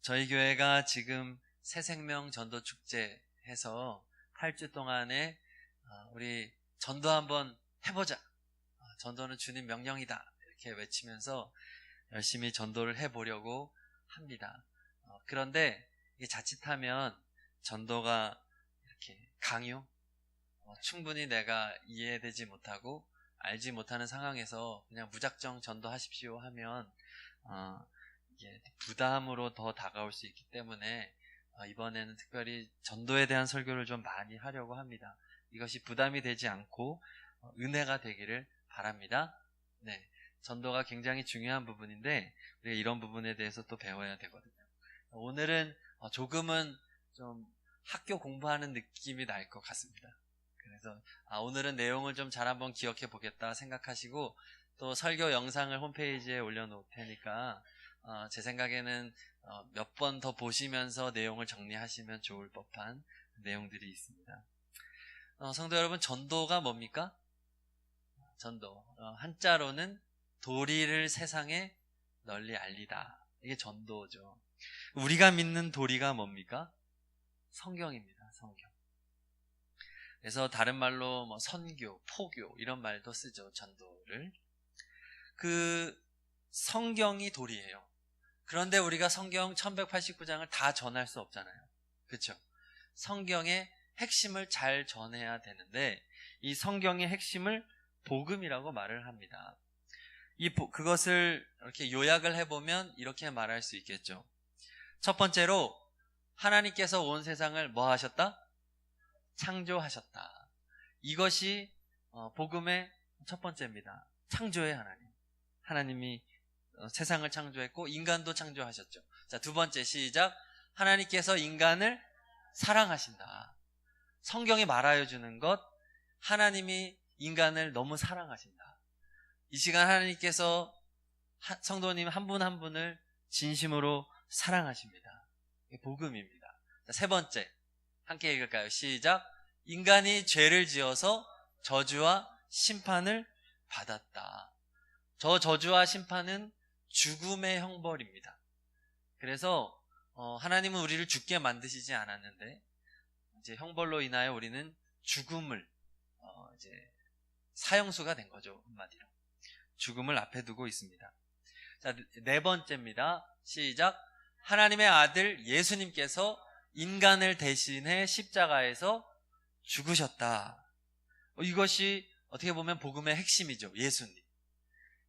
저희 교회가 지금 새생명 전도 축제 해서 8주 동안에 우리 전도 한번 해보자. 전도는 주님 명령이다. 이렇게 외치면서 열심히 전도를 해보려고 합니다. 그런데 이게 자칫하면 전도가 이렇게 강요, 충분히 내가 이해되지 못하고 알지 못하는 상황에서 그냥 무작정 전도하십시오 하면 이게 부담으로 더 다가올 수 있기 때문에 이번에는 특별히 전도에 대한 설교를 좀 많이 하려고 합니다. 이것이 부담이 되지 않고 은혜가 되기를 바랍니다. 네, 전도가 굉장히 중요한 부분인데 우리가 이런 부분에 대해서 또 배워야 되거든요. 오늘은 조금은 좀 학교 공부하는 느낌이 날 것 같습니다. 그래서 오늘은 내용을 좀 잘 한번 기억해 보겠다 생각하시고 또 설교 영상을 홈페이지에 올려놓을 테니까 제 생각에는 몇 번 더 보시면서 내용을 정리하시면 좋을 법한 내용들이 있습니다. 성도 여러분, 전도가 뭡니까? 전도, 한자로는 도리를 세상에 널리 알리다. 이게 전도죠. 우리가 믿는 도리가 뭡니까? 성경입니다. 성경. 그래서 다른 말로 뭐 선교, 포교 이런 말도 쓰죠. 전도를. 그 성경이 도리예요. 그런데 우리가 성경 1189장을 다 전할 수 없잖아요. 그렇죠? 성경의 핵심을 잘 전해야 되는데 이 성경의 핵심을 복음이라고 말을 합니다. 그것을 이렇게 요약을 해보면 이렇게 말할 수 있겠죠. 첫 번째로 하나님께서 온 세상을 뭐 하셨다? 창조하셨다. 이것이 복음의 첫 번째입니다. 창조의 하나님. 하나님이 세상을 창조했고 인간도 창조하셨죠. 자, 두 번째 시작. 하나님께서 인간을 사랑하신다. 성경이 말하여 주는 것, 하나님이 인간을 너무 사랑하신다. 이 시간 하나님께서 성도님 한 분 한 분을 진심으로 사랑하십니다. 이게 복음입니다. 자, 세 번째 함께 읽을까요? 시작. 인간이 죄를 지어서 저주와 심판을 받았다. 저 저주와 심판은 죽음의 형벌입니다. 그래서 하나님은 우리를 죽게 만드시지 않았는데 이제 형벌로 인하여 우리는 죽음을 이제 사형수가 된 거죠. 한마디로 죽음을 앞에 두고 있습니다. 자, 네 번째입니다. 시작. 하나님의 아들 예수님께서 인간을 대신해 십자가에서 죽으셨다. 이것이 어떻게 보면 복음의 핵심이죠.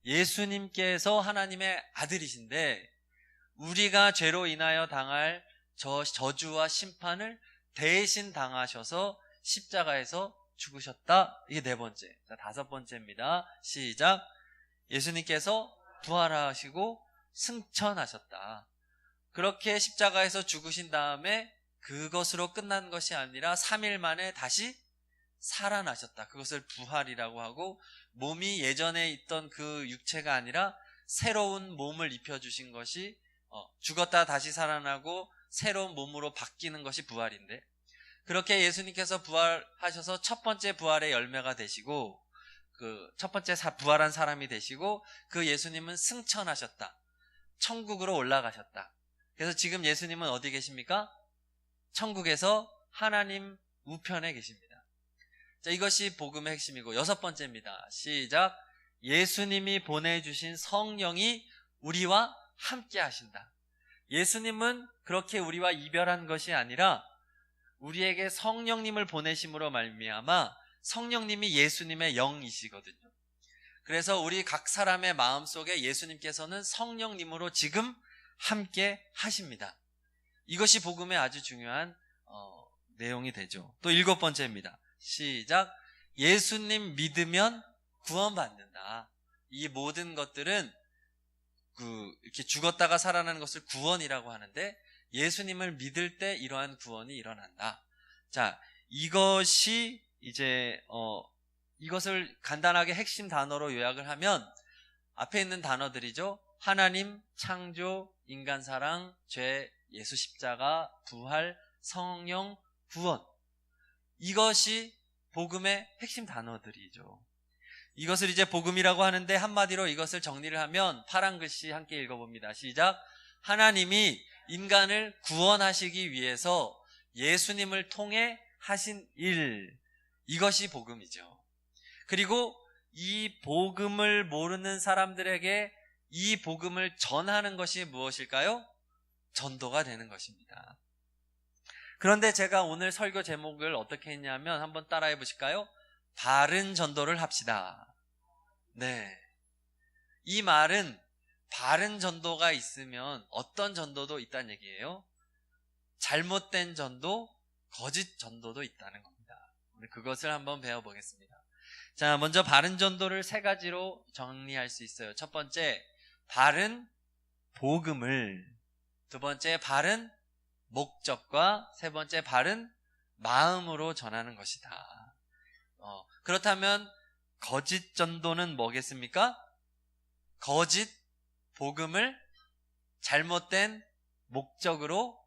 예수님께서 하나님의 아들이신데 우리가 죄로 인하여 당할 저주와 심판을 대신 당하셔서 십자가에서 죽으셨다. 이게 네 번째. 자, 다섯 번째입니다. 시작. 예수님께서 부활하시고 승천하셨다. 그렇게 십자가에서 죽으신 다음에 그것으로 끝난 것이 아니라 3일 만에 다시 살아나셨다. 그것을 부활이라고 하고 몸이 예전에 있던 그 육체가 아니라 새로운 몸을 입혀주신 것이 죽었다 다시 살아나고 새로운 몸으로 바뀌는 것이 부활인데 그렇게 예수님께서 부활하셔서 첫 번째 부활의 열매가 되시고 그 첫 번째 부활한 사람이 되시고 그 예수님은 승천하셨다. 천국으로 올라가셨다. 그래서 지금 예수님은 어디 계십니까? 천국에서 하나님 우편에 계십니다. 자, 이것이 복음의 핵심이고 여섯 번째입니다. 시작. 예수님이 보내주신 성령이 우리와 함께 하신다. 예수님은 그렇게 우리와 이별한 것이 아니라 우리에게 성령님을 보내심으로 말미암아 성령님이 예수님의 영이시거든요. 그래서 우리 각 사람의 마음속에 예수님께서는 성령님으로 지금 함께 하십니다. 이것이 복음의 아주 중요한 내용이 되죠. 또 일곱 번째입니다. 시작. 예수님 믿으면 구원받는다. 이 모든 것들은 이렇게 죽었다가 살아나는 것을 구원이라고 하는데 예수님을 믿을 때 이러한 구원이 일어난다. 자, 이것이 이제 이것을 간단하게 핵심 단어로 요약을 하면 앞에 있는 단어들이죠. 하나님, 창조, 인간 사랑, 죄, 예수 십자가, 부활, 성령, 구원. 이것이 복음의 핵심 단어들이죠. 이것을 이제 복음이라고 하는데 한마디로 이것을 정리를 하면 파란 글씨 함께 읽어봅니다. 시작. 하나님이 인간을 구원하시기 위해서 예수님을 통해 하신 일, 이것이 복음이죠. 그리고 이 복음을 모르는 사람들에게 이 복음을 전하는 것이 무엇일까요? 전도가 되는 것입니다. 그런데 제가 오늘 설교 제목을 어떻게 했냐면 한번 따라해 보실까요? 바른 전도를 합시다. 네. 이 말은 바른 전도가 있으면 어떤 전도도 있다는 얘기예요. 잘못된 전도, 거짓 전도도 있다는 겁니다. 그것을 한번 배워보겠습니다. 자, 먼저 바른 전도를 세 가지로 정리할 수 있어요. 첫 번째, 바른 복음을. 두 번째, 바른 목적과 세 번째, 바른 마음으로 전하는 것이다. 그렇다면 거짓 전도는 뭐겠습니까? 거짓 복음을 잘못된 목적으로,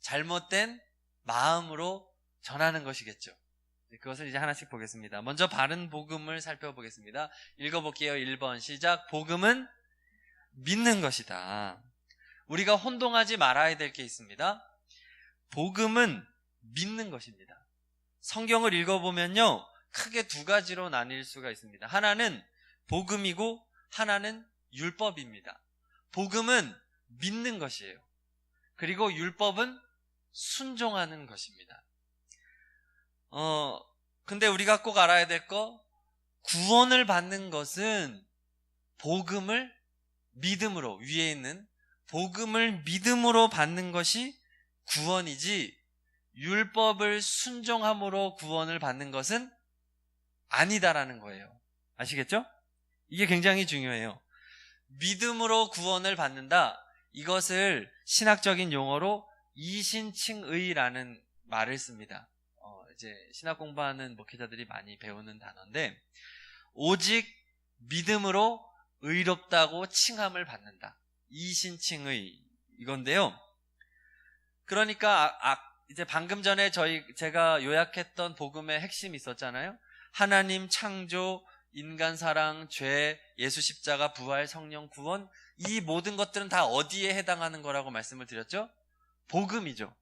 잘못된 마음으로 전하는 것이겠죠. 그것을 이제 하나씩 보겠습니다. 먼저 바른 복음을 살펴보겠습니다. 읽어볼게요. 1번 시작. 복음은 믿는 것이다. 우리가 혼동하지 말아야 될 게 있습니다. 복음은 믿는 것입니다. 성경을 읽어보면요, 크게 두 가지로 나뉠 수가 있습니다. 하나는 복음이고 하나는 율법입니다. 복음은 믿는 것이에요. 그리고 율법은 순종하는 것입니다. 근데 우리가 꼭 알아야 될 거, 구원을 받는 것은 복음을 믿음으로, 위에 있는 복음을 믿음으로 받는 것이 구원이지, 율법을 순종함으로 구원을 받는 것은 아니다라는 거예요. 아시겠죠? 이게 굉장히 중요해요. 믿음으로 구원을 받는다, 이것을 신학적인 용어로 이신칭의라는 말을 씁니다. 이제 신학 공부하는 목회자들이 많이 배우는 단어인데, 오직 믿음으로 의롭다고 칭함을 받는다. 이신칭의, 이건데요. 그러니까 이제 방금 전에 제가 요약했던 복음의 핵심이 있었잖아요. 하나님 창조, 인간 사랑, 죄, 예수 십자가, 부활, 성령, 구원, 이 모든 것들은 다 어디에 해당하는 거라고 말씀을 드렸죠? 복음이죠.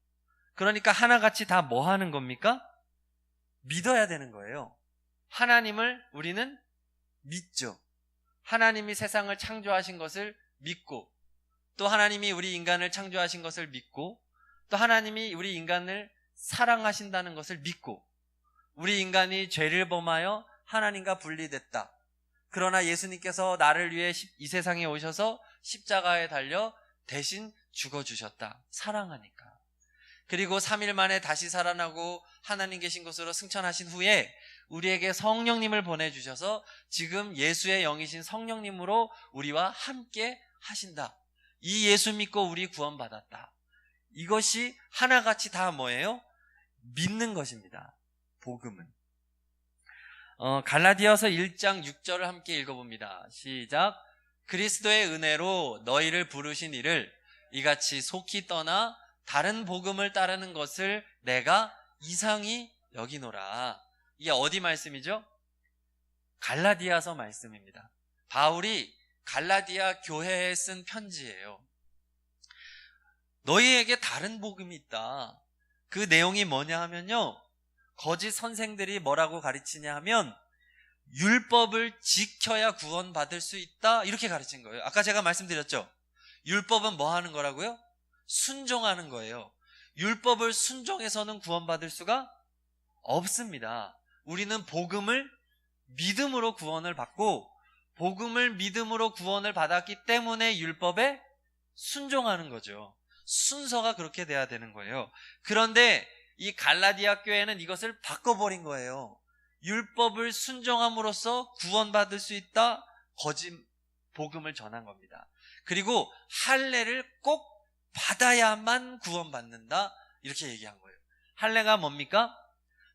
그러니까 하나같이 다 뭐 하는 겁니까? 믿어야 되는 거예요. 하나님을 우리는 믿죠. 하나님이 세상을 창조하신 것을 믿고, 또 하나님이 우리 인간을 창조하신 것을 믿고, 또 하나님이 우리 인간을 사랑하신다는 것을 믿고, 우리 인간이 죄를 범하여 하나님과 분리됐다. 그러나 예수님께서 나를 위해 이 세상에 오셔서 십자가에 달려 대신 죽어주셨다. 사랑하니까. 그리고 3일 만에 다시 살아나고 하나님 계신 곳으로 승천하신 후에 우리에게 성령님을 보내주셔서 지금 예수의 영이신 성령님으로 우리와 함께 하신다. 이 예수 믿고 우리 구원받았다. 이것이 하나같이 다 뭐예요? 믿는 것입니다. 복음은. 갈라디아서 1장 6절을 함께 읽어봅니다. 시작. 그리스도의 은혜로 너희를 부르신 이를 이같이 속히 떠나 다른 복음을 따르는 것을 내가 이상히 여기노라. 이게 어디 말씀이죠? 갈라디아서 말씀입니다. 바울이 갈라디아 교회에 쓴 편지예요. 너희에게 다른 복음이 있다. 그 내용이 뭐냐 하면요, 거짓 선생들이 뭐라고 가르치냐 하면 율법을 지켜야 구원받을 수 있다, 이렇게 가르친 거예요. 아까 제가 말씀드렸죠. 율법은 뭐 하는 거라고요? 순종하는 거예요. 율법을 순종해서는 구원받을 수가 없습니다. 우리는 복음을 믿음으로 구원을 받고, 복음을 믿음으로 구원을 받았기 때문에 율법에 순종하는 거죠. 순서가 그렇게 돼야 되는 거예요. 그런데 이 갈라디아 교회는 이것을 바꿔버린 거예요. 율법을 순종함으로써 구원받을 수 있다, 거짓 복음을 전한 겁니다. 그리고 할례를 꼭 받아야만 구원받는다, 이렇게 얘기한 거예요. 할례가 뭡니까?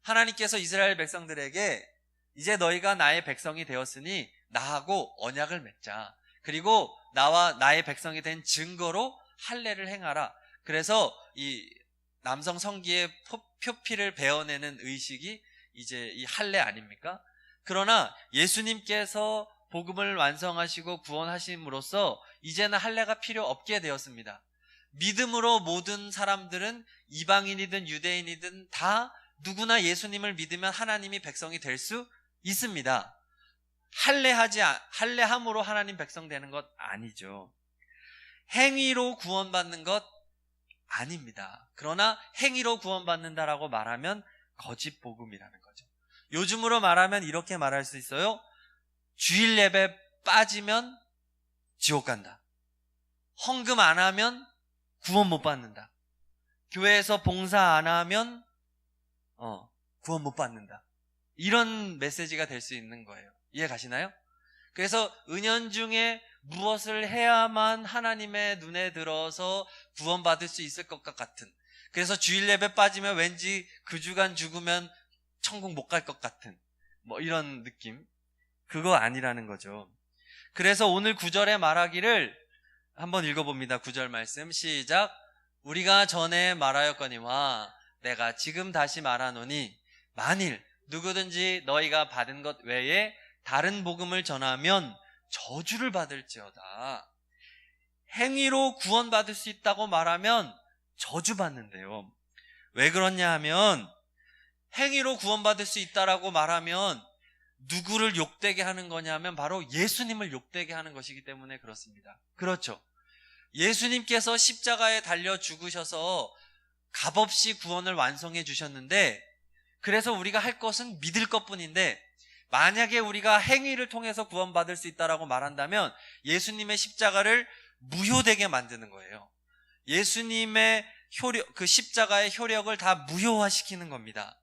하나님께서 이스라엘 백성들에게 이제 너희가 나의 백성이 되었으니 나하고 언약을 맺자. 그리고 나와 나의 백성이 된 증거로 할례를 행하라. 그래서 이 남성 성기의 표피를 베어내는 의식이 이제 이 할례 아닙니까? 그러나 예수님께서 복음을 완성하시고 구원하심으로써 이제는 할례가 필요 없게 되었습니다. 믿음으로 모든 사람들은 이방인이든 유대인이든 다 누구나 예수님을 믿으면 하나님이 백성이 될 수 있습니다. 할례함으로 하나님 백성 되는 것 아니죠. 행위로 구원받는 것 아닙니다. 그러나 행위로 구원받는다라고 말하면 거짓 복음이라는 거죠. 요즘으로 말하면 이렇게 말할 수 있어요. 주일 예배 빠지면 지옥 간다. 헌금 안 하면 구원 못 받는다. 교회에서 봉사 안 하면 구원 못 받는다. 이런 메시지가 될 수 있는 거예요. 이해 가시나요? 그래서 은연중에 무엇을 해야만 하나님의 눈에 들어서 구원받을 수 있을 것 같은, 그래서 주일 예배 빠지면 왠지 그 주간 죽으면 천국 못 갈 것 같은 이런 느낌, 그거 아니라는 거죠. 그래서 오늘 9절에 말하기를 한번 읽어봅니다. 9절 말씀 시작. 우리가 전에 말하였거니와 내가 지금 다시 말하노니 만일 누구든지 너희가 받은 것 외에 다른 복음을 전하면 저주를 받을지어다. 행위로 구원받을 수 있다고 말하면 저주받는데요. 왜 그러냐 하면 행위로 구원받을 수 있다라고 말하면 누구를 욕되게 하는 거냐면 바로 예수님을 욕되게 하는 것이기 때문에 그렇습니다. 그렇죠. 예수님께서 십자가에 달려 죽으셔서 값없이 구원을 완성해 주셨는데, 그래서 우리가 할 것은 믿을 것뿐인데, 만약에 우리가 행위를 통해서 구원받을 수 있다라고 말한다면 예수님의 십자가를 무효되게 만드는 거예요. 예수님의 그 십자가의 효력을 다 무효화시키는 겁니다.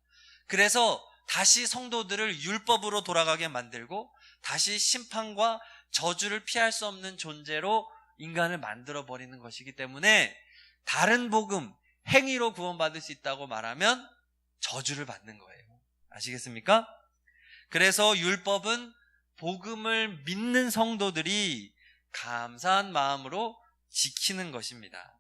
그래서 다시 성도들을 율법으로 돌아가게 만들고 다시 심판과 저주를 피할 수 없는 존재로 인간을 만들어버리는 것이기 때문에 다른 복음, 행위로 구원받을 수 있다고 말하면 저주를 받는 거예요. 아시겠습니까? 그래서 율법은 복음을 믿는 성도들이 감사한 마음으로 지키는 것입니다.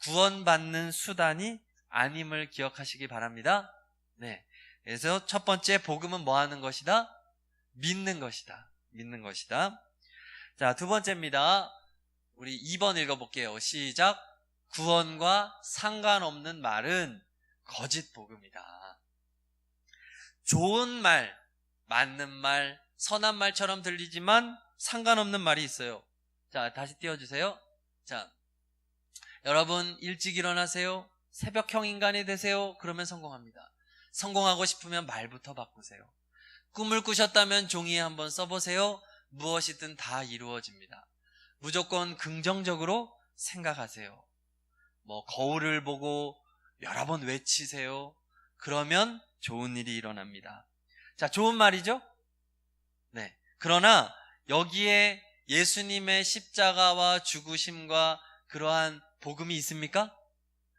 구원받는 수단이 아님을 기억하시기 바랍니다. 네. 그래서 첫 번째, 복음은 뭐 하는 것이다? 믿는 것이다. 믿는 것이다. 자, 두 번째입니다. 우리 2번 읽어볼게요. 시작. 구원과 상관없는 말은 거짓 복음이다. 좋은 말, 맞는 말, 선한 말처럼 들리지만 상관없는 말이 있어요. 자, 다시 띄워주세요. 자, 여러분 일찍 일어나세요. 새벽형 인간이 되세요. 그러면 성공합니다. 성공하고 싶으면 말부터 바꾸세요. 꿈을 꾸셨다면 종이에 한번 써보세요. 무엇이든 다 이루어집니다. 무조건 긍정적으로 생각하세요. 거울을 보고 여러 번 외치세요. 그러면 좋은 일이 일어납니다. 자, 좋은 말이죠? 네. 그러나 여기에 예수님의 십자가와 죽으심과 그러한 복음이 있습니까?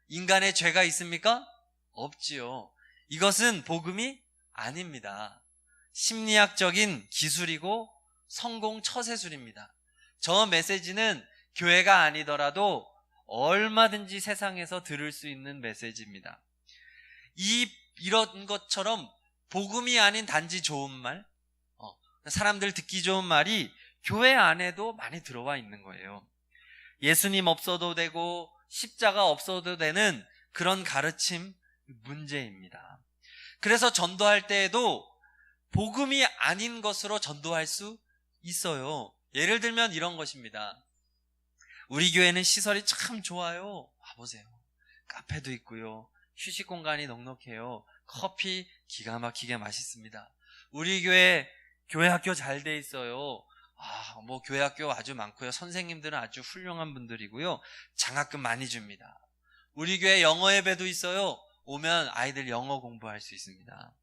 인간의 죄가 있습니까? 없지요. 이것은 복음이 아닙니다. 심리학적인 기술이고 성공 처세술입니다. 저 메시지는 교회가 아니더라도 얼마든지 세상에서 들을 수 있는 메시지입니다. 이런 것처럼 복음이 아닌 단지 좋은 말, 사람들 듣기 좋은 말이 교회 안에도 많이 들어와 있는 거예요. 예수님 없어도 되고 십자가 없어도 되는 그런 가르침 문제입니다. 그래서 전도할 때에도 복음이 아닌 것으로 전도할 수 있어요. 예를 들면 이런 것입니다. 우리 교회는 시설이 참 좋아요. 와보세요. 카페도 있고요. 휴식 공간이 넉넉해요. 커피 기가 막히게 맛있습니다. 우리 교회 학교 잘 돼 있어요. 교회 학교 아주 많고요. 선생님들은 아주 훌륭한 분들이고요. 장학금 많이 줍니다. 우리 교회 영어 예배도 있어요. 오면 아이들 영어 공부할 수 있습니다.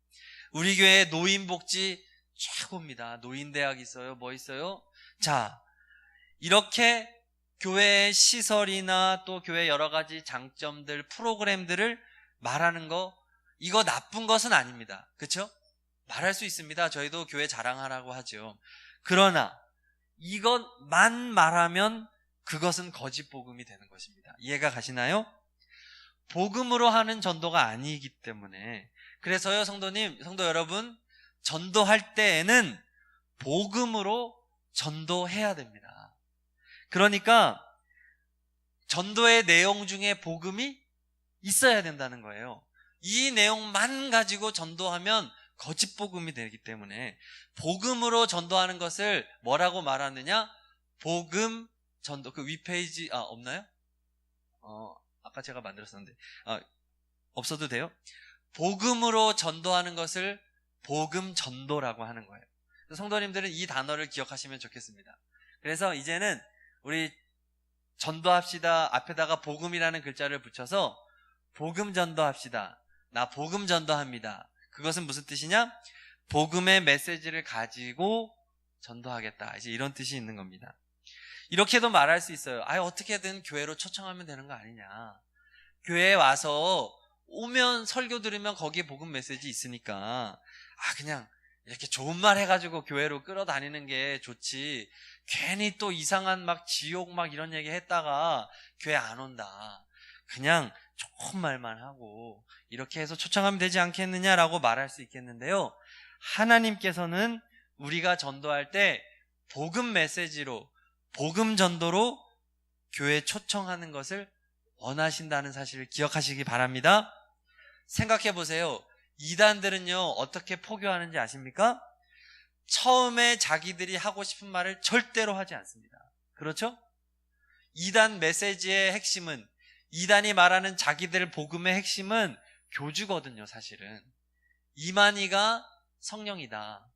우리 교회 노인복지 최고입니다. 노인대학 있어요. 뭐 있어요? 자, 이렇게 교회의 시설이나 또 교회 여러 가지 장점들, 프로그램들을 말하는 거, 이거 나쁜 것은 아닙니다. 그렇죠? 말할 수 있습니다. 저희도 교회 자랑하라고 하죠. 그러나 이것만 말하면 그것은 거짓 복음이 되는 것입니다. 이해가 가시나요? 복음으로 하는 전도가 아니기 때문에. 그래서요, 성도 여러분, 전도할 때에는 복음으로 전도해야 됩니다. 그러니까 전도의 내용 중에 복음이 있어야 된다는 거예요. 이 내용만 가지고 전도하면 거짓 복음이 되기 때문에 복음으로 전도하는 것을 뭐라고 말하느냐? 복음 전도. 그 윗페이지 없나요? 아까 제가 만들었었는데 없어도 돼요? 복음으로 전도하는 것을 복음 전도라고 하는 거예요. 성도님들은 이 단어를 기억하시면 좋겠습니다. 그래서 이제는 우리 전도합시다 앞에다가 복음이라는 글자를 붙여서 복음 전도합시다. 나 복음 전도합니다. 그것은 무슨 뜻이냐? 복음의 메시지를 가지고 전도하겠다. 이제 이런 뜻이 있는 겁니다. 이렇게도 말할 수 있어요. 어떻게든 교회로 초청하면 되는 거 아니냐. 교회에 와서 오면 설교 들으면 거기에 복음 메시지 있으니까 그냥 이렇게 좋은 말 해가지고 교회로 끌어다니는 게 좋지, 괜히 또 이상한 막 지옥 막 이런 얘기 했다가 교회 안 온다, 그냥 좋은 말만 하고 이렇게 해서 초청하면 되지 않겠느냐라고 말할 수 있겠는데요, 하나님께서는 우리가 전도할 때 복음 메시지로, 복음 전도로 교회 초청하는 것을 원하신다는 사실을 기억하시기 바랍니다. 생각해 보세요. 이단들은요 어떻게 포교하는지 아십니까? 처음에 자기들이 하고 싶은 말을 절대로 하지 않습니다. 그렇죠? 이단 메시지의 핵심은, 이단이 말하는 자기들 복음의 핵심은 교주거든요. 사실은 이만희가 성령이다,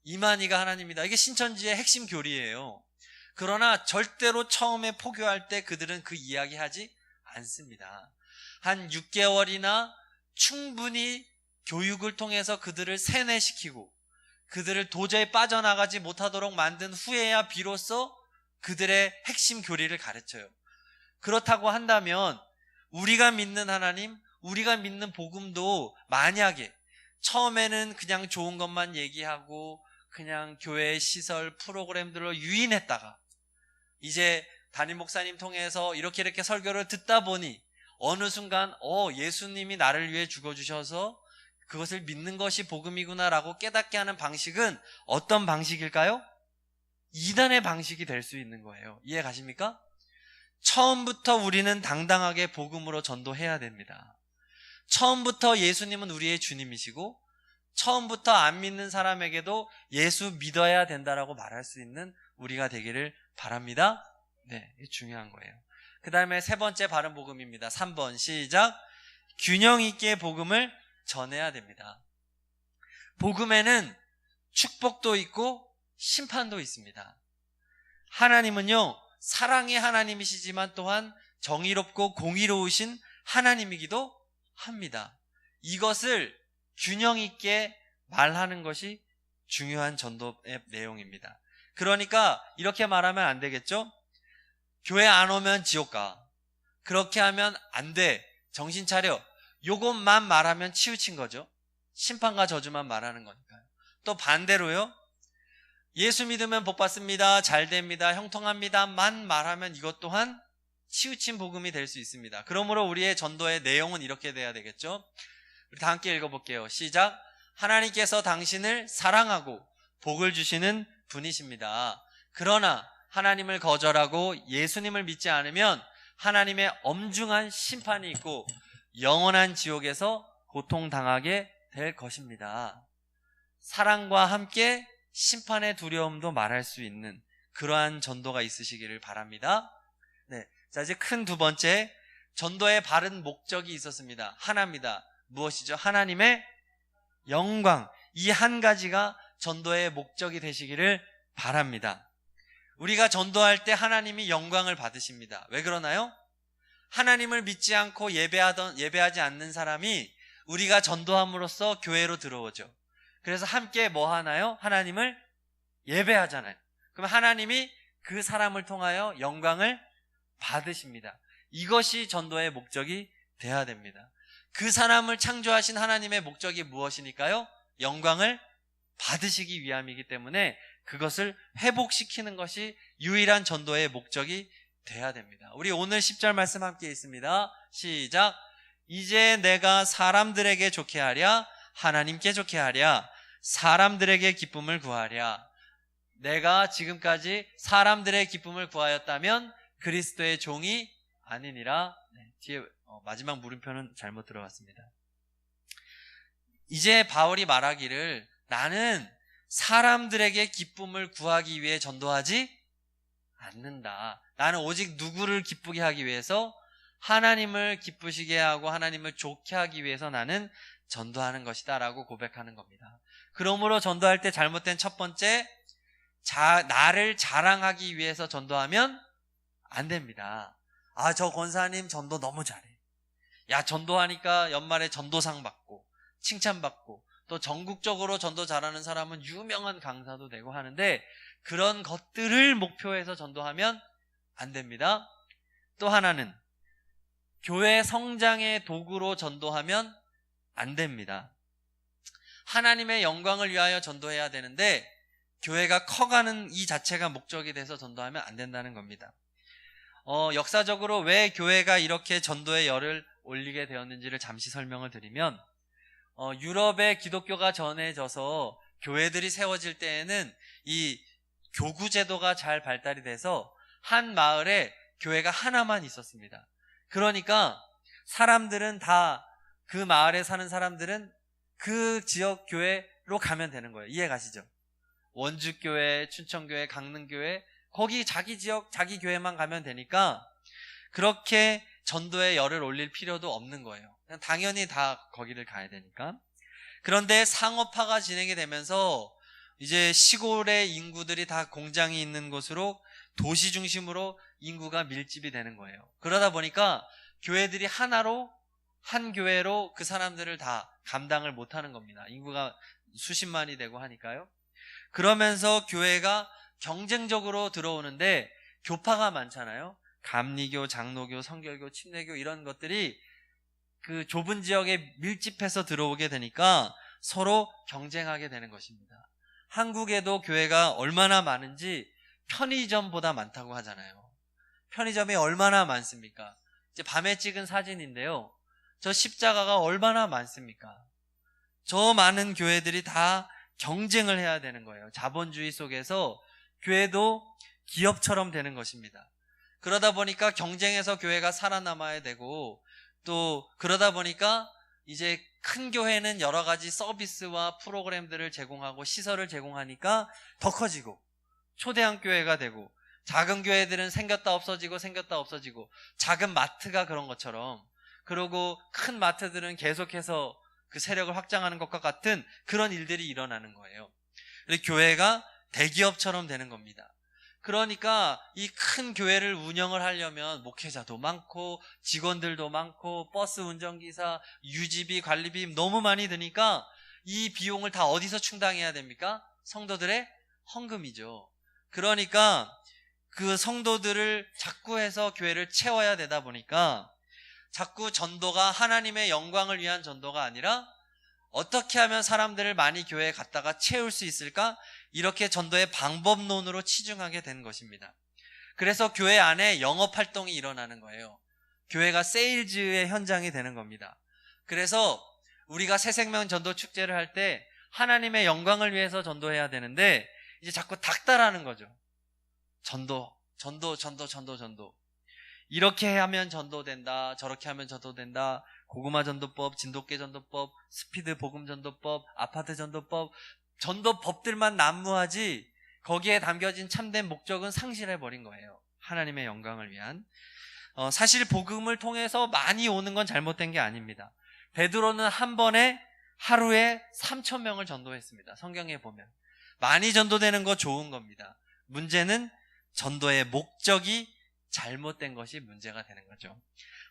이만희가 하나님이다, 이게 신천지의 핵심 교리예요. 그러나 절대로 처음에 포교할 때 그들은 그 이야기 하지 않습니다. 한 6개월이나 충분히 교육을 통해서 그들을 세뇌시키고 그들을 도저히 빠져나가지 못하도록 만든 후에야 비로소 그들의 핵심 교리를 가르쳐요. 그렇다고 한다면 우리가 믿는 하나님, 우리가 믿는 복음도 만약에 처음에는 그냥 좋은 것만 얘기하고 그냥 교회의 시설 프로그램들로 유인했다가 이제 담임 목사님 통해서 이렇게 설교를 듣다 보니 어느 순간 예수님이 나를 위해 죽어주셔서 그것을 믿는 것이 복음이구나라고 깨닫게 하는 방식은 어떤 방식일까요? 이단의 방식이 될 수 있는 거예요. 이해 가십니까? 처음부터 우리는 당당하게 복음으로 전도해야 됩니다. 처음부터 예수님은 우리의 주님이시고 처음부터 안 믿는 사람에게도 예수 믿어야 된다라고 말할 수 있는 우리가 되기를 바랍니다. 네, 이게 중요한 거예요. 그 다음에 세 번째 바른 복음입니다. 3번 시작. 균형 있게 복음을 전해야 됩니다. 복음에는 축복도 있고 심판도 있습니다. 하나님은요 사랑의 하나님이시지만 또한 정의롭고 공의로우신 하나님이기도 합니다. 이것을 균형 있게 말하는 것이 중요한 전도의 내용입니다. 그러니까 이렇게 말하면 안 되겠죠? 교회 안 오면 지옥 가, 그렇게 하면 안 돼, 정신 차려, 요것만 말하면 치우친 거죠. 심판과 저주만 말하는 거니까요. 또 반대로요, 예수 믿으면 복 받습니다, 잘 됩니다, 형통합니다만 말하면 이것 또한 치우친 복음이 될 수 있습니다. 그러므로 우리의 전도의 내용은 이렇게 돼야 되겠죠. 우리 다 함께 읽어볼게요. 시작. 하나님께서 당신을 사랑하고 복을 주시는 분이십니다. 그러나 하나님을 거절하고 예수님을 믿지 않으면 하나님의 엄중한 심판이 있고 영원한 지옥에서 고통당하게 될 것입니다. 사랑과 함께 심판의 두려움도 말할 수 있는 그러한 전도가 있으시기를 바랍니다. 네, 자 이제 큰 두 번째, 전도의 바른 목적이 있었습니다. 하나입니다. 무엇이죠? 하나님의 영광. 이 한 가지가 전도의 목적이 되시기를 바랍니다. 우리가 전도할 때 하나님이 영광을 받으십니다. 왜 그러나요? 하나님을 믿지 않고 예배하지 않는 사람이 우리가 전도함으로써 교회로 들어오죠. 그래서 함께 뭐 하나요? 하나님을 예배하잖아요. 그럼 하나님이 그 사람을 통하여 영광을 받으십니다. 이것이 전도의 목적이 돼야 됩니다. 그 사람을 창조하신 하나님의 목적이 무엇이니까요? 영광을 받으시기 위함이기 때문에 그것을 회복시키는 것이 유일한 전도의 목적이 돼야 됩니다. 우리 오늘 10절 말씀 함께 있습니다. 시작. 이제 내가 사람들에게 좋게 하랴, 하나님께 좋게 하랴, 사람들에게 기쁨을 구하랴. 내가 지금까지 사람들의 기쁨을 구하였다면 그리스도의 종이 아니니라. 네, 뒤에 마지막 물음표는 잘못 들어갔습니다. 이제 바울이 말하기를 나는 사람들에게 기쁨을 구하기 위해 전도하지 않는다. 나는 오직 누구를 기쁘게 하기 위해서 하나님을 기쁘시게 하고 하나님을 좋게 하기 위해서 나는 전도하는 것이다 라고 고백하는 겁니다. 그러므로 전도할 때 잘못된 첫 번째, 나를 자랑하기 위해서 전도하면 안 됩니다. 아, 저 권사님 전도 너무 잘해. 야, 전도하니까 연말에 전도상 받고 칭찬받고 또 전국적으로 전도 잘하는 사람은 유명한 강사도 되고 하는데 그런 것들을 목표해서 전도하면 안 됩니다. 또 하나는 교회 성장의 도구로 전도하면 안 됩니다. 하나님의 영광을 위하여 전도해야 되는데 교회가 커가는 이 자체가 목적이 돼서 전도하면 안 된다는 겁니다. 역사적으로 왜 교회가 이렇게 전도의 열을 올리게 되었는지를 잠시 설명을 드리면 유럽에 기독교가 전해져서 교회들이 세워질 때에는 이 교구 제도가 잘 발달이 돼서 한 마을에 교회가 하나만 있었습니다. 그러니까 사람들은 다 그 마을에 사는 사람들은 그 지역 교회로 가면 되는 거예요. 이해 가시죠? 원주교회, 춘천교회, 강릉교회 거기 자기 지역 자기 교회만 가면 되니까 그렇게 전도의 열을 올릴 필요도 없는 거예요. 그냥 당연히 다 거기를 가야 되니까. 그런데 상업화가 진행이 되면서 이제 시골의 인구들이 다 공장이 있는 곳으로 도시 중심으로 인구가 밀집이 되는 거예요. 그러다 보니까 교회들이 하나로 한 교회로 그 사람들을 다 감당을 못하는 겁니다. 인구가 수십만이 되고 하니까요. 그러면서 교회가 경쟁적으로 들어오는데 교파가 많잖아요. 감리교, 장로교, 성결교, 침례교 이런 것들이 그 좁은 지역에 밀집해서 들어오게 되니까 서로 경쟁하게 되는 것입니다. 한국에도 교회가 얼마나 많은지 편의점보다 많다고 하잖아요. 편의점이 얼마나 많습니까? 이제 밤에 찍은 사진인데요. 저 십자가가 얼마나 많습니까? 저 많은 교회들이 다 경쟁을 해야 되는 거예요. 자본주의 속에서 교회도 기업처럼 되는 것입니다. 그러다 보니까 경쟁해서 교회가 살아남아야 되고 또 그러다 보니까 이제 큰 교회는 여러 가지 서비스와 프로그램들을 제공하고 시설을 제공하니까 더 커지고 초대형 교회가 되고 작은 교회들은 생겼다 없어지고 생겼다 없어지고 작은 마트가 그런 것처럼 그리고 큰 마트들은 계속해서 그 세력을 확장하는 것과 같은 그런 일들이 일어나는 거예요. 교회가 대기업처럼 되는 겁니다. 그러니까 이 큰 교회를 운영을 하려면 목회자도 많고 직원들도 많고 버스 운전기사, 유지비, 관리비 너무 많이 드니까 이 비용을 다 어디서 충당해야 됩니까? 성도들의 헌금이죠. 그러니까 그 성도들을 자꾸 해서 교회를 채워야 되다 보니까 자꾸 전도가 하나님의 영광을 위한 전도가 아니라 어떻게 하면 사람들을 많이 교회에 갔다가 채울 수 있을까? 이렇게 전도의 방법론으로 치중하게 된 것입니다. 그래서 교회 안에 영업활동이 일어나는 거예요. 교회가 세일즈의 현장이 되는 겁니다. 그래서 우리가 새생명 전도 축제를 할 때 하나님의 영광을 위해서 전도해야 되는데 이제 자꾸 닥달하는 거죠. 전도. 이렇게 하면 전도된다. 저렇게 하면 전도된다. 고구마 전도법, 진돗개 전도법, 스피드 복음 전도법, 아파트 전도법, 전도법들만 난무하지 거기에 담겨진 참된 목적은 상실해버린 거예요. 하나님의 영광을 위한. 사실 복음을 통해서 많이 오는 건 잘못된 게 아닙니다. 베드로는 한 번에 하루에 3,000명을 전도했습니다. 성경에 보면. 많이 전도되는 거 좋은 겁니다. 문제는 전도의 목적이 잘못된 것이 문제가 되는 거죠.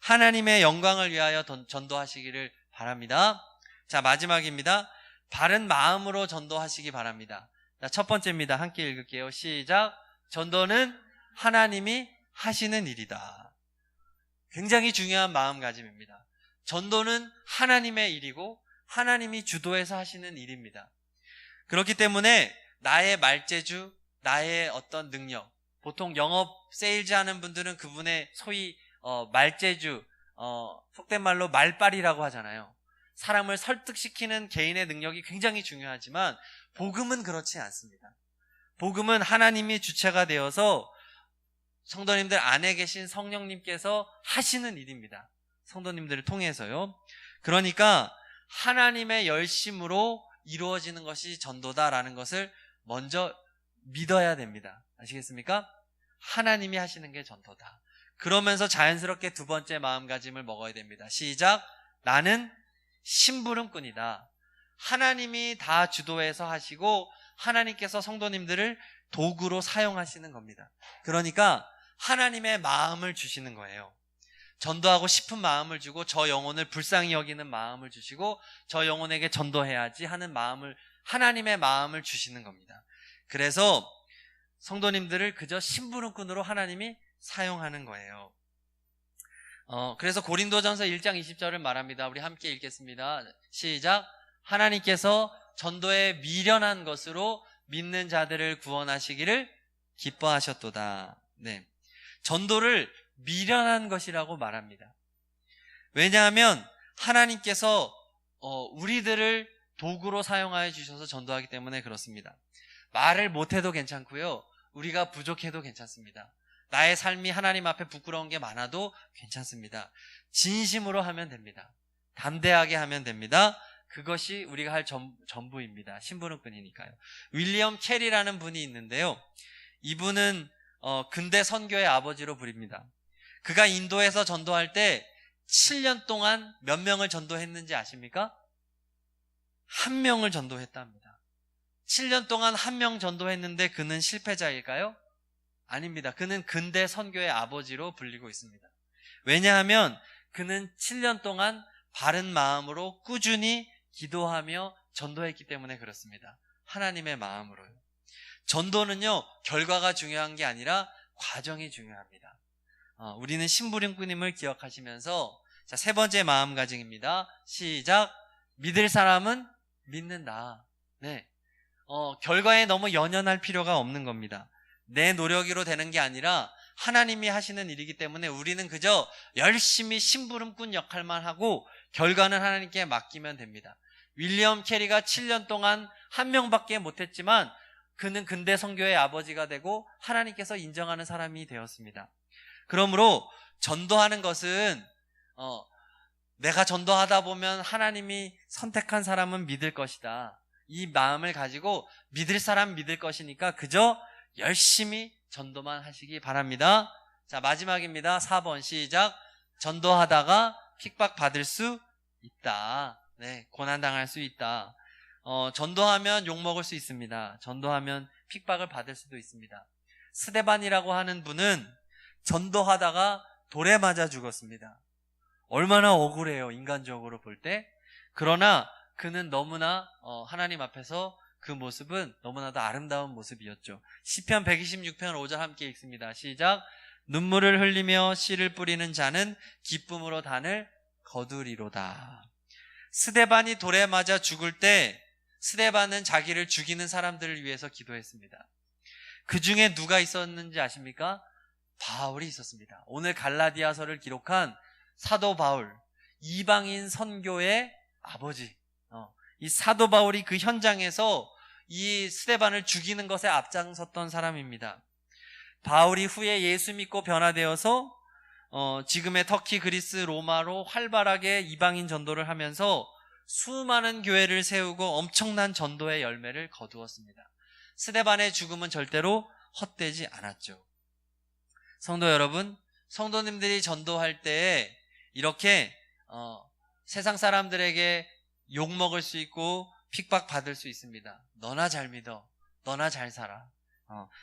하나님의 영광을 위하여 전도하시기를 바랍니다. 자, 마지막입니다. 바른 마음으로 전도하시기 바랍니다. 자, 첫 번째입니다. 함께 읽을게요. 시작. 전도는 하나님이 하시는 일이다. 굉장히 중요한 마음가짐입니다. 전도는 하나님의 일이고 하나님이 주도해서 하시는 일입니다. 그렇기 때문에 나의 말재주, 나의 어떤 능력, 보통 영업 세일즈 하는 분들은 그분의 소위 말재주, 속된 말로 말빨이라고 하잖아요. 사람을 설득시키는 개인의 능력이 굉장히 중요하지만 복음은 그렇지 않습니다. 복음은 하나님이 주체가 되어서 성도님들 안에 계신 성령님께서 하시는 일입니다. 성도님들을 통해서요. 그러니까 하나님의 열심으로 이루어지는 것이 전도다라는 것을 먼저 믿어야 됩니다. 아시겠습니까? 하나님이 하시는 게 전도다. 그러면서 자연스럽게 두 번째 마음가짐을 먹어야 됩니다. 시작. 나는 심부름꾼이다. 하나님이 다 주도해서 하시고 하나님께서 성도님들을 도구로 사용하시는 겁니다. 그러니까 하나님의 마음을 주시는 거예요. 전도하고 싶은 마음을 주고 저 영혼을 불쌍히 여기는 마음을 주시고 저 영혼에게 전도해야지 하는 마음을, 하나님의 마음을 주시는 겁니다. 그래서 성도님들을 그저 심부름꾼으로 하나님이 사용하는 거예요. 그래서 고린도전서 1장 20절을 말합니다. 우리 함께 읽겠습니다. 시작. 하나님께서 전도에 미련한 것으로 믿는 자들을 구원하시기를 기뻐하셨도다. 네. 전도를 미련한 것이라고 말합니다. 왜냐하면 하나님께서 우리들을 도구로 사용하여 주셔서 전도하기 때문에 그렇습니다. 말을 못해도 괜찮고요. 우리가 부족해도 괜찮습니다. 나의 삶이 하나님 앞에 부끄러운 게 많아도 괜찮습니다. 진심으로 하면 됩니다. 담대하게 하면 됩니다. 그것이 우리가 할 전부입니다. 심부름꾼이니까요. 윌리엄 캐리라는 분이 있는데요. 이분은 근대 선교의 아버지로 부릅니다. 그가 인도에서 전도할 때 7년 동안 몇 명을 전도했는지 아십니까? 1명을 전도했답니다. 7년 동안 1명 전도했는데 그는 실패자일까요? 아닙니다. 그는 근대 선교의 아버지로 불리고 있습니다. 왜냐하면 그는 7년 동안 바른 마음으로 꾸준히 기도하며 전도했기 때문에 그렇습니다. 하나님의 마음으로요. 전도는요, 결과가 중요한 게 아니라 과정이 중요합니다. 우리는 심부름꾼임을 기억하시면서, 자, 세 번째 마음가짐입니다. 시작. 믿을 사람은 믿는다. 네. 결과에 너무 연연할 필요가 없는 겁니다. 내 노력으로 되는 게 아니라 하나님이 하시는 일이기 때문에 우리는 그저 열심히 심부름꾼 역할만 하고 결과는 하나님께 맡기면 됩니다. 윌리엄 캐리가 7년 동안 1명밖에 못했지만 그는 근대 선교의 아버지가 되고 하나님께서 인정하는 사람이 되었습니다. 그러므로 전도하는 것은 내가 전도하다 보면 하나님이 선택한 사람은 믿을 것이다. 이 마음을 가지고 믿을 사람 믿을 것이니까 그저 열심히 전도만 하시기 바랍니다. 자, 마지막입니다. 4번 시작. 전도하다가 핍박받을 수 있다. 네, 고난당할 수 있다. 전도하면 욕먹을 수 있습니다. 전도하면 핍박을 받을 수도 있습니다. 스데반이라고 하는 분은 전도하다가 돌에 맞아 죽었습니다. 얼마나 억울해요, 인간적으로 볼 때. 그러나 그는 너무나 하나님 앞에서 그 모습은 너무나도 아름다운 모습이었죠. 시편 126편 5절 함께 읽습니다. 시작. 눈물을 흘리며 씨를 뿌리는 자는 기쁨으로 단을 거두리로다. 스데반이 돌에 맞아 죽을 때 스데반은 자기를 죽이는 사람들을 위해서 기도했습니다. 그 중에 누가 있었는지 아십니까? 바울이 있었습니다. 오늘 갈라디아서를 기록한 사도 바울, 이방인 선교의 아버지. 이 사도 바울이 그 현장에서 이 스데반을 죽이는 것에 앞장섰던 사람입니다. 바울이 후에 예수 믿고 변화되어서 지금의 터키, 그리스, 로마로 활발하게 이방인 전도를 하면서 수많은 교회를 세우고 엄청난 전도의 열매를 거두었습니다. 스데반의 죽음은 절대로 헛되지 않았죠. 성도 여러분, 성도님들이 전도할 때 이렇게 세상 사람들에게 욕먹을 수 있고 핍박받을 수 있습니다. 너나 잘 믿어. 너나 잘 살아.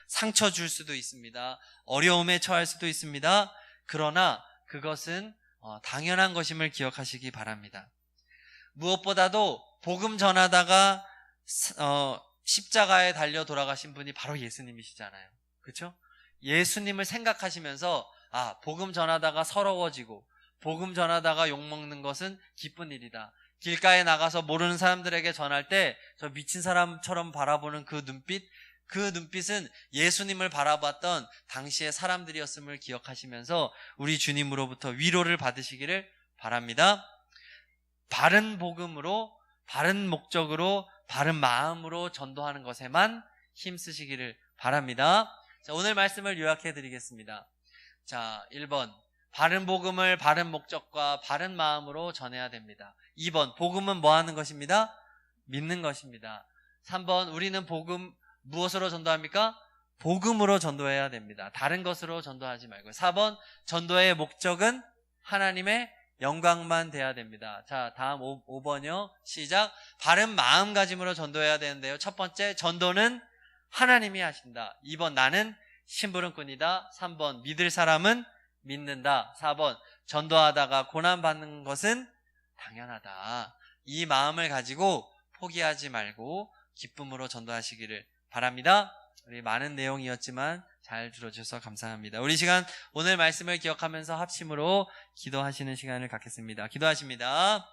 상처 줄 수도 있습니다. 어려움에 처할 수도 있습니다. 그러나 그것은 당연한 것임을 기억하시기 바랍니다. 무엇보다도 복음 전하다가 십자가에 달려 돌아가신 분이 바로 예수님이시잖아요. 그렇죠? 예수님을 생각하시면서 복음 전하다가 서러워지고 복음 전하다가 욕먹는 것은 기쁜 일이다. 길가에 나가서 모르는 사람들에게 전할 때 저 미친 사람처럼 바라보는 그 눈빛은 예수님을 바라봤던 당시의 사람들이었음을 기억하시면서 우리 주님으로부터 위로를 받으시기를 바랍니다. 바른 복음으로, 바른 목적으로, 바른 마음으로 전도하는 것에만 힘쓰시기를 바랍니다. 자, 오늘 말씀을 요약해 드리겠습니다. 자, 1번. 바른 복음을 바른 목적과 바른 마음으로 전해야 됩니다. 2번. 복음은 뭐 하는 것입니다? 믿는 것입니다. 3번. 우리는 복음 무엇으로 전도합니까? 복음으로 전도해야 됩니다. 다른 것으로 전도하지 말고. 4번. 전도의 목적은 하나님의 영광만 돼야 됩니다. 자, 다음 5번이요. 시작. 바른 마음가짐으로 전도해야 되는데요. 첫 번째, 전도는 하나님이 하신다. 2번, 나는 심부름꾼이다. 3번, 믿을 사람은 믿는다. 4번, 전도하다가 고난받는 것은 당연하다. 이 마음을 가지고 포기하지 말고 기쁨으로 전도하시기를 바랍니다. 우리 많은 내용이었지만 잘 들어주셔서 감사합니다. 우리 시간 오늘 말씀을 기억하면서 합심으로 기도하시는 시간을 갖겠습니다. 기도하십니다.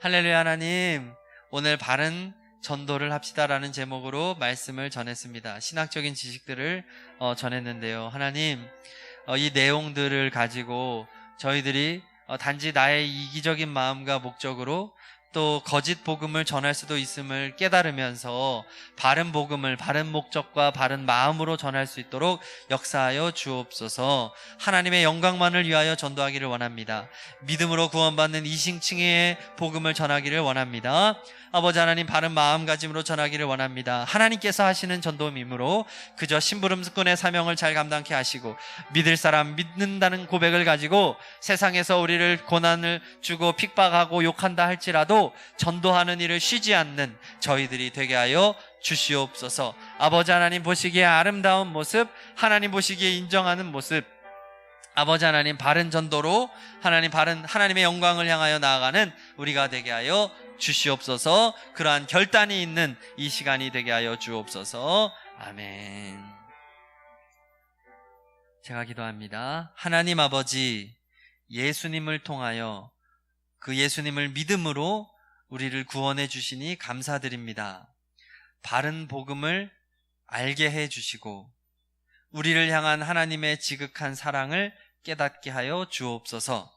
할렐루야. 하나님, 오늘 바른 전도를 합시다라는 제목으로 말씀을 전했습니다. 신학적인 지식들을 전했는데요. 하나님, 이 내용들을 가지고 저희들이 단지 나의 이기적인 마음과 목적으로 또 거짓 복음을 전할 수도 있음을 깨달으면서 바른 복음을 바른 목적과 바른 마음으로 전할 수 있도록 역사하여 주옵소서. 하나님의 영광만을 위하여 전도하기를 원합니다. 믿음으로 구원받는 이신층의 복음을 전하기를 원합니다. 아버지 하나님, 바른 마음가짐으로 전하기를 원합니다. 하나님께서 하시는 전도임으로 그저 심부름꾼의 사명을 잘 감당케 하시고 믿을 사람 믿는다는 고백을 가지고 세상에서 우리를 고난을 주고 핍박하고 욕한다 할지라도 전도하는 일을 쉬지 않는 저희들이 되게 하여 주시옵소서. 아버지 하나님 보시기에 아름다운 모습, 하나님 보시기에 인정하는 모습, 아버지 하나님 바른 전도로 하나님의 영광을 향하여 나아가는 우리가 되게 하여 주시옵소서. 그러한 결단이 있는 이 시간이 되게 하여 주옵소서. 아멘. 제가 기도합니다. 하나님 아버지, 예수님을 통하여 그 예수님을 믿음으로 우리를 구원해 주시니 감사드립니다. 바른 복음을 알게 해 주시고 우리를 향한 하나님의 지극한 사랑을 깨닫게 하여 주옵소서.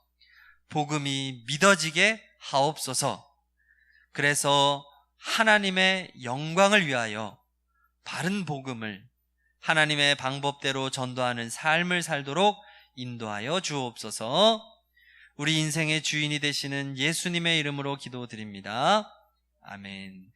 복음이 믿어지게 하옵소서. 그래서 하나님의 영광을 위하여 바른 복음을 하나님의 방법대로 전도하는 삶을 살도록 인도하여 주옵소서. 우리 인생의 주인이 되시는 예수님의 이름으로 기도드립니다. 아멘.